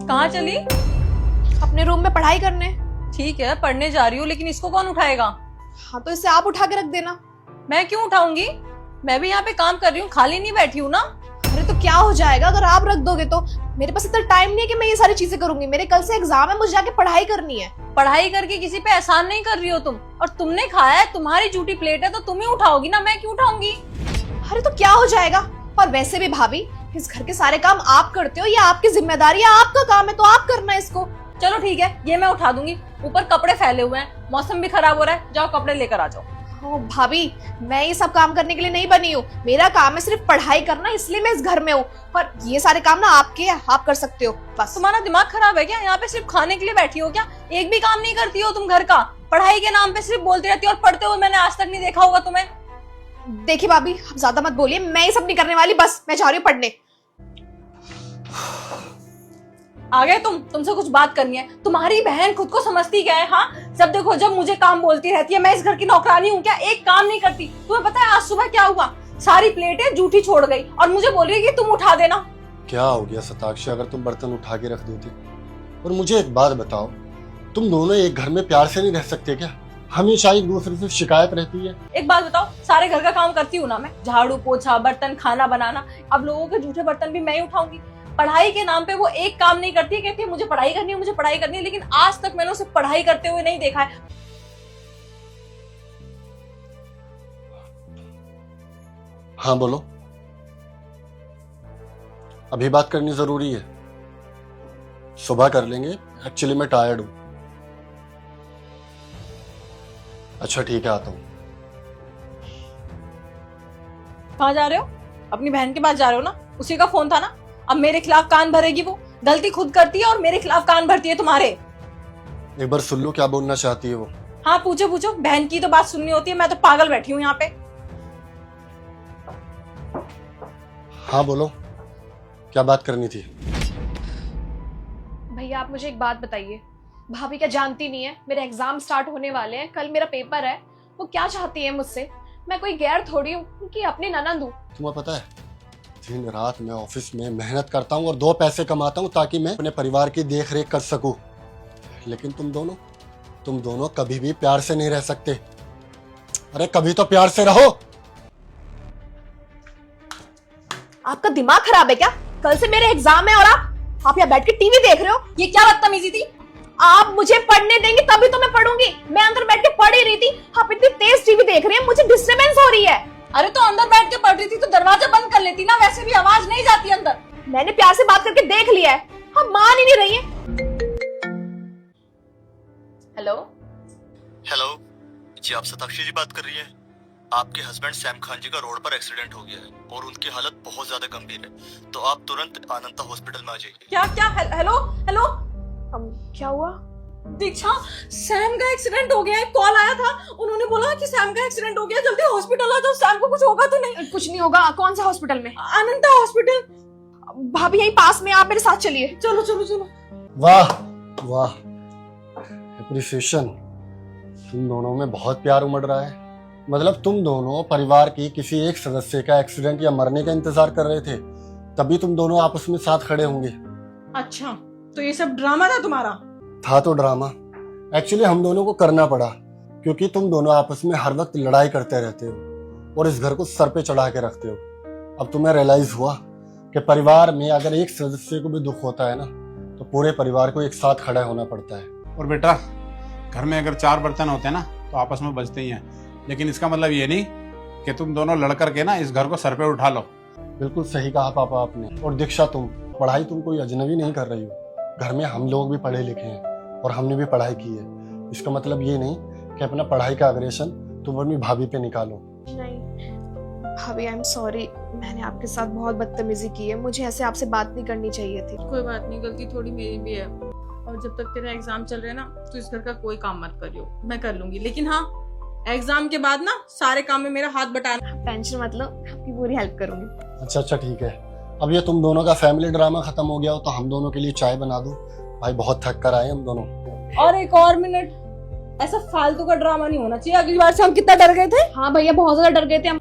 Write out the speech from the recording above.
कहाँ चली? अपने रूम में पढ़ाई करने। ठीक है, पढ़ने जा रही हूँ, लेकिन इसको कौन उठाएगा? हाँ तो इसे आप उठा के रख देना। मैं क्यों उठाऊंगी? मैं भी यहाँ पे काम कर रही हूँ, खाली नहीं बैठी हूँ ना। अरे तो क्या हो जाएगा अगर आप रख दोगे तो? मेरे पास इतना टाइम नहीं है कि मैं ये सारी चीजें करूंगी। मेरे कल से एग्जाम है, मुझे जाके पढ़ाई करनी है। पढ़ाई करके किसी पे एहसान नहीं कर रही हो तुम, और तुमने खाया है, तुम्हारी जूठी प्लेट है तो तुम ही उठाओगी ना, मैं क्यों उठाऊंगी? अरे तो क्या हो जाएगा? और वैसे भी भाभी, इस घर के सारे काम आप करते हो, ये आपकी जिम्मेदारी है, आपका काम है, तो आप करना है इसको। चलो ठीक है, ये मैं उठा दूंगी। ऊपर कपड़े फैले हुए हैं, मौसम भी खराब हो रहा है, जाओ कपड़े लेकर आ जाओ। ओ भाभी, मैं ये सब काम करने के लिए नहीं बनी हूँ। मेरा काम है सिर्फ पढ़ाई करना, इसलिए मैं इस घर में हूँ। और ये सारे काम ना आपके हैं, आप कर सकते हो बस। तुम्हारा दिमाग खराब है क्या? यहाँ पे सिर्फ खाने के लिए बैठी हो क्या? एक भी काम नहीं करती हो तुम घर का? पढ़ाई के नाम पे सिर्फ बोलती रहती हो, और पढ़ते हुए मैंने आज तक नहीं देखा होगा तुम्हें। देखिए भाभी, आप ज्यादा मत बोलिए, मैं ये सब नहीं करने वाली, बस मैं जा रही हूँ पढ़ने। आ गए तुमसे कुछ बात करनी है। तुम्हारी बहन खुद को समझती क्या है? हाँ, जब देखो जब मुझे काम बोलती रहती है। मैं इस घर की नौकरानी हूँ क्या? एक काम नहीं करती। तुम्हें पता है आज सुबह क्या हुआ? सारी प्लेटें जूठी छोड़ गई और मुझे बोल रही है कि तुम उठा देना। क्या हो गया शताक्षी, अगर तुम बर्तन उठा के रख देती? और मुझे एक बात बताओ, तुम दोनों एक घर में प्यार से नहीं रह सकते क्या? हमेशा एक दूसरे से शिकायत रहती है। एक बात बताओ, सारे घर का काम करती हूँ ना मैं, झाड़ू पोछा बर्तन खाना बनाना। अब लोगों के जूठे बर्तन भी मैं ही उठाऊंगी। पढ़ाई के नाम पे वो एक काम नहीं करती है, कहती है मुझे पढ़ाई करनी है, मुझे पढ़ाई करनी है, लेकिन आज तक मैंने उसे पढ़ाई करते हुए नहीं देखा है। हाँ बोलो। अभी बात करनी जरूरी है? सुबह कर लेंगे, एक्चुअली मैं टायर्ड हूं। अच्छा ठीक है, आता हूं। कहाँ जा रहे हो? अपनी बहन के पास जा रहे हो ना? उसी का फोन था ना। अब मेरे खिलाफ कान भरेगी वो? गलती खुद करती है और मेरे खिलाफ कान भरती है तुम्हारे। एक बार सुन लो क्या बोलना चाहती है वो। हाँ पूछो पूछो, बहन की तो बात सुननी होती है। मैं तो पागल बैठी हूँ यहाँ पे। हाँ बोलो, क्या बात करनी थी? भैया आप मुझे एक बात बताइए, भाभी क्या जानती नहीं है मेरे एग्जाम स्टार्ट होने वाले हैं, कल मेरा पेपर है। वो क्या चाहती है मुझसे? मैं कोई गैर थोड़ी हूँ, उनकी अपनी ननद हूँ। तुम्हें पता है, दिन रात मैं ऑफिस में मेहनत करता हूँ और 2 पैसे कमाता हूँ ताकि मैं अपने परिवार की देख रेख कर सकूं। लेकिन तुम दोनों कभी भी प्यार से नहीं रह सकते। अरे कभी तो प्यार से रहो। आपका दिमाग खराब है क्या? कल से मेरे एग्जाम है और आप यहाँ बैठ के टीवी देख रहे हो? ये क्या बदतमीजी थी? आप मुझे पढ़ने देंगे तभी तो मैं पढ़ूंगी। मैं अंदर बैठ के पढ़ ही रही थी, आप इतनी तेज टीवी देख रहे हैं, मुझे डिस्टर्बेंस हो रही है। अरे तो अंदर बैठ के पढ़ रही थी तो दरवाजा बंद कर लेती ना, वैसे भी आवाज नहीं जाती अंदर। मैंने प्यार से बात करके देख लिया है, हम मान ही नहीं रही है। हेलो हेलो जी, आप शताक्षी जी बात कर रही हैं? आपके हस्बैंड सैम खान जी का रोड पर एक्सीडेंट हो गया है और उनकी हालत बहुत ज्यादा गंभीर है, तो आप तुरंत आनंदा हॉस्पिटल में आ जाइए। क्या क्या? हेलो हेलो क्या हुआ? दीक्षा, सैम का एक्सीडेंट हो गया है। कॉल आया था, उन्होंने बोला कि सैम का एक्सीडेंट हो गया, जल्दी हॉस्पिटल आ जाओ, सैम को कुछ होगा तो नहीं। कुछ नहीं होगा। कौन सा हॉस्पिटल में? आनंदा हॉस्पिटल। भाभी यही पास में, आप मेरे साथ चलिए। चलो चलो चलो। वाह वाह, एप्रिसिएशन। तुम दोनों में बहुत प्यार उमड़ रहा है। मतलब तुम दोनों परिवार की किसी एक सदस्य का एक्सीडेंट या मरने का इंतजार कर रहे थे, तभी तुम दोनों आपस में साथ खड़े होंगे। अच्छा, तो ये सब ड्रामा था तुम्हारा? था तो ड्रामा। एक्चुअली हम दोनों को करना पड़ा, क्योंकि तुम दोनों आपस में हर वक्त लड़ाई करते रहते हो और इस घर को सर पे चढ़ा के रखते हो। अब तुम्हें रियलाइज हुआ कि परिवार में अगर एक सदस्य को भी दुख होता है ना, तो पूरे परिवार को एक साथ खड़ा होना पड़ता है। और बेटा, घर में अगर 4 बर्तन होते हैं ना तो आपस में बजते ही हैं, लेकिन इसका मतलब ये नहीं कि तुम दोनों लड़ करके ना इस घर को सर पे उठा लो। बिल्कुल सही कहा पापा आपने। और दीक्षा, तुम पढ़ाई तुम कोई अजनबी नहीं कर रही हो। घर में हम लोग भी पढ़े लिखे हैं और हमने भी पढ़ाई की है। इसका मतलब ये नहीं कि अपना पढ़ाई का अग्रेशन तुम अपनी भाभी पे निकालो। नहीं भाभी, आई एम सॉरी, मैंने आपके साथ बहुत बदतमीजी की है, मुझे ऐसे आपसे बात नहीं करनी चाहिए थी। कोई बात नहीं, गलती थोड़ी मेरी भी है। और जब तक तेरा एग्जाम चल रहा है ना, तो इस घर का कोई काम मत करियो, मैं कर लूंगी। लेकिन हाँ, एग्जाम के बाद ना सारे काम में मेरा हाथ बटाना। टेंशन मत लो, आपकी पूरी हेल्प करूंगी। अच्छा ठीक है। अब ये तुम दोनों का फैमिली ड्रामा खत्म हो गया हो तो हम दोनों के लिए चाय बना दो। भाई बहुत थक कर आए हम दोनों। और एक और मिनट, ऐसा फालतू का ड्रामा नहीं होना चाहिए। अगली बार से हम कितना डर गए थे। हाँ भैया, बहुत ज्यादा डर गए थे हम